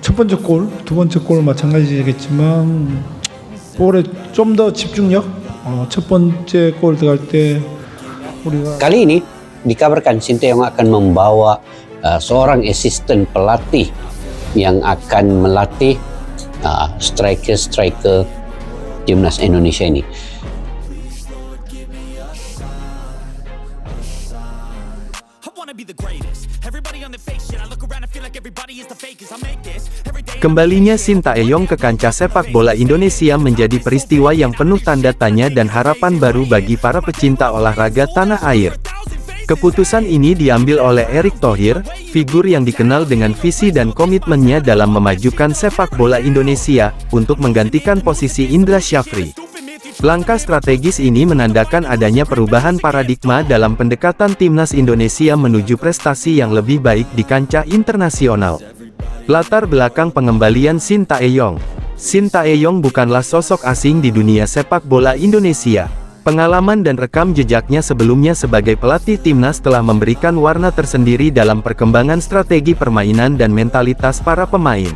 첫 번째 골, 두 번째 골 마찬가지겠지만 볼에 좀 더 집중력. 첫 번째 골 들어갈 때 우리가 Kali ini dikabarkan Sinteyong akan membawa seorang asisten pelatih yang akan melatih striker timnas Indonesia ini. Kembalinya Sintayong ke kancah sepak bola Indonesia menjadi peristiwa yang penuh tanda tanya dan harapan baru bagi para pecinta olahraga tanah air. Keputusan ini diambil oleh Erick Thohir, figur yang dikenal dengan visi dan komitmennya dalam memajukan sepak bola Indonesia, untuk menggantikan posisi Indra Syafri. Langkah strategis ini menandakan adanya perubahan paradigma dalam pendekatan timnas Indonesia menuju prestasi yang lebih baik di kancah internasional. Latar belakang pengembalian Sintayong. Sintayong bukanlah sosok asing di dunia sepak bola Indonesia. Pengalaman dan rekam jejaknya sebelumnya sebagai pelatih timnas telah memberikan warna tersendiri dalam perkembangan strategi permainan dan mentalitas para pemain.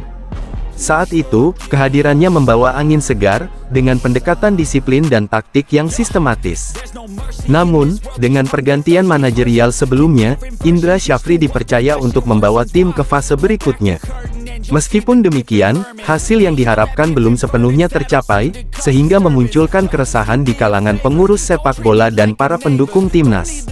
Saat itu, kehadirannya membawa angin segar, dengan pendekatan disiplin dan taktik yang sistematis. Namun, dengan pergantian manajerial sebelumnya, Indra Syafri dipercaya untuk membawa tim ke fase berikutnya. Meskipun demikian, hasil yang diharapkan belum sepenuhnya tercapai, sehingga memunculkan keresahan di kalangan pengurus sepak bola dan para pendukung timnas.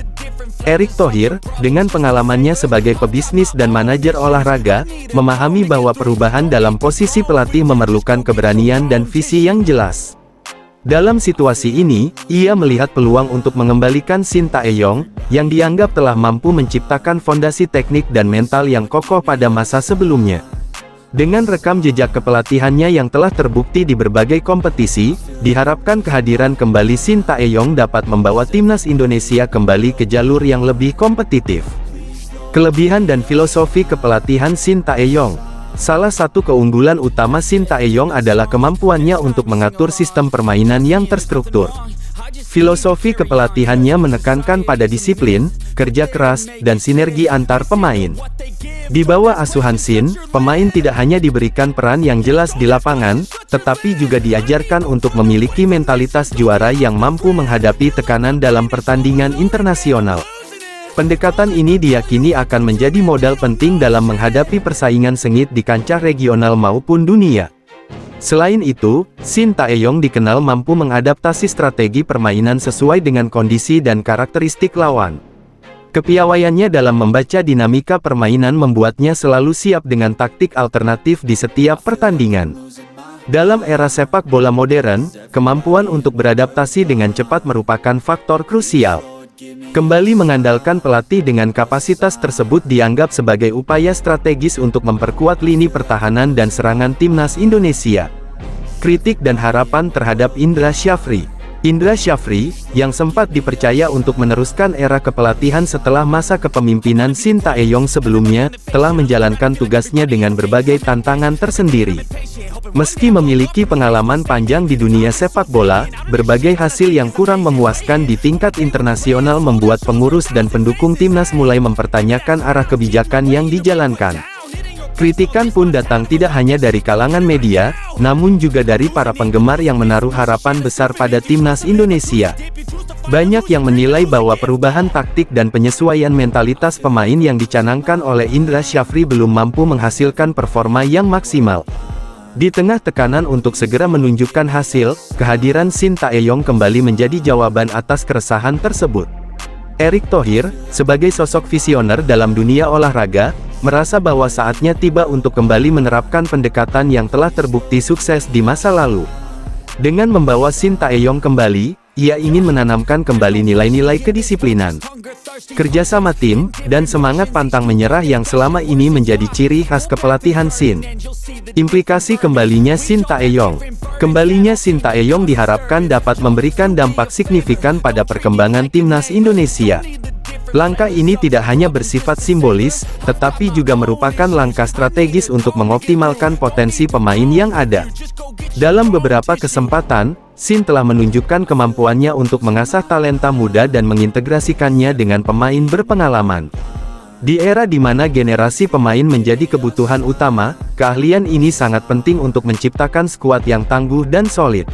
Erick Thohir, dengan pengalamannya sebagai pebisnis dan manajer olahraga, memahami bahwa perubahan dalam posisi pelatih memerlukan keberanian dan visi yang jelas. Dalam situasi ini, ia melihat peluang untuk mengembalikan Sintayong, yang dianggap telah mampu menciptakan fondasi teknik dan mental yang kokoh pada masa sebelumnya. Dengan rekam jejak kepelatihannya yang telah terbukti di berbagai kompetisi, diharapkan kehadiran kembali Sintayong dapat membawa timnas Indonesia kembali ke jalur yang lebih kompetitif. Kelebihan dan filosofi kepelatihan Sintayong. Salah satu keunggulan utama Sintayong adalah kemampuannya untuk mengatur sistem permainan yang terstruktur. Filosofi kepelatihannya menekankan pada disiplin, kerja keras, dan sinergi antar pemain. Di bawah asuhan Sin, pemain tidak hanya diberikan peran yang jelas di lapangan, tetapi juga diajarkan untuk memiliki mentalitas juara yang mampu menghadapi tekanan dalam pertandingan internasional. Pendekatan ini diyakini akan menjadi modal penting dalam menghadapi persaingan sengit di kancah regional maupun dunia. Selain itu, Sintayong dikenal mampu mengadaptasi strategi permainan sesuai dengan kondisi dan karakteristik lawan. Kepiawaiannya dalam membaca dinamika permainan membuatnya selalu siap dengan taktik alternatif di setiap pertandingan. Dalam era sepak bola modern, kemampuan untuk beradaptasi dengan cepat merupakan faktor krusial. Kembali mengandalkan pelatih dengan kapasitas tersebut dianggap sebagai upaya strategis untuk memperkuat lini pertahanan dan serangan timnas Indonesia. Kritik dan harapan terhadap Indra Syafri. Indra Syafri, yang sempat dipercaya untuk meneruskan era kepelatihan setelah masa kepemimpinan Sintayong sebelumnya, telah menjalankan tugasnya dengan berbagai tantangan tersendiri. Meski memiliki pengalaman panjang di dunia sepak bola, berbagai hasil yang kurang memuaskan di tingkat internasional membuat pengurus dan pendukung timnas mulai mempertanyakan arah kebijakan yang dijalankan. Kritikan pun datang tidak hanya dari kalangan media, namun juga dari para penggemar yang menaruh harapan besar pada timnas Indonesia. Banyak yang menilai bahwa perubahan taktik dan penyesuaian mentalitas pemain yang dicanangkan oleh Indra Syafri belum mampu menghasilkan performa yang maksimal. Di tengah tekanan untuk segera menunjukkan hasil, kehadiran Sintayong kembali menjadi jawaban atas keresahan tersebut. Erick Thohir, sebagai sosok visioner dalam dunia olahraga, merasa bahwa saatnya tiba untuk kembali menerapkan pendekatan yang telah terbukti sukses di masa lalu. Dengan membawa Sintayong kembali, ia ingin menanamkan kembali nilai-nilai kedisiplinan, kerjasama tim, dan semangat pantang menyerah yang selama ini menjadi ciri khas kepelatihan Sin. Implikasi kembalinya Sintayong. Kembalinya Sintayong diharapkan dapat memberikan dampak signifikan pada perkembangan timnas Indonesia. Langkah ini tidak hanya bersifat simbolis, tetapi juga merupakan langkah strategis untuk mengoptimalkan potensi pemain yang ada. Dalam beberapa kesempatan, Sin telah menunjukkan kemampuannya untuk mengasah talenta muda dan mengintegrasikannya dengan pemain berpengalaman. Di era di mana generasi pemain menjadi kebutuhan utama, keahlian ini sangat penting untuk menciptakan skuad yang tangguh dan solid.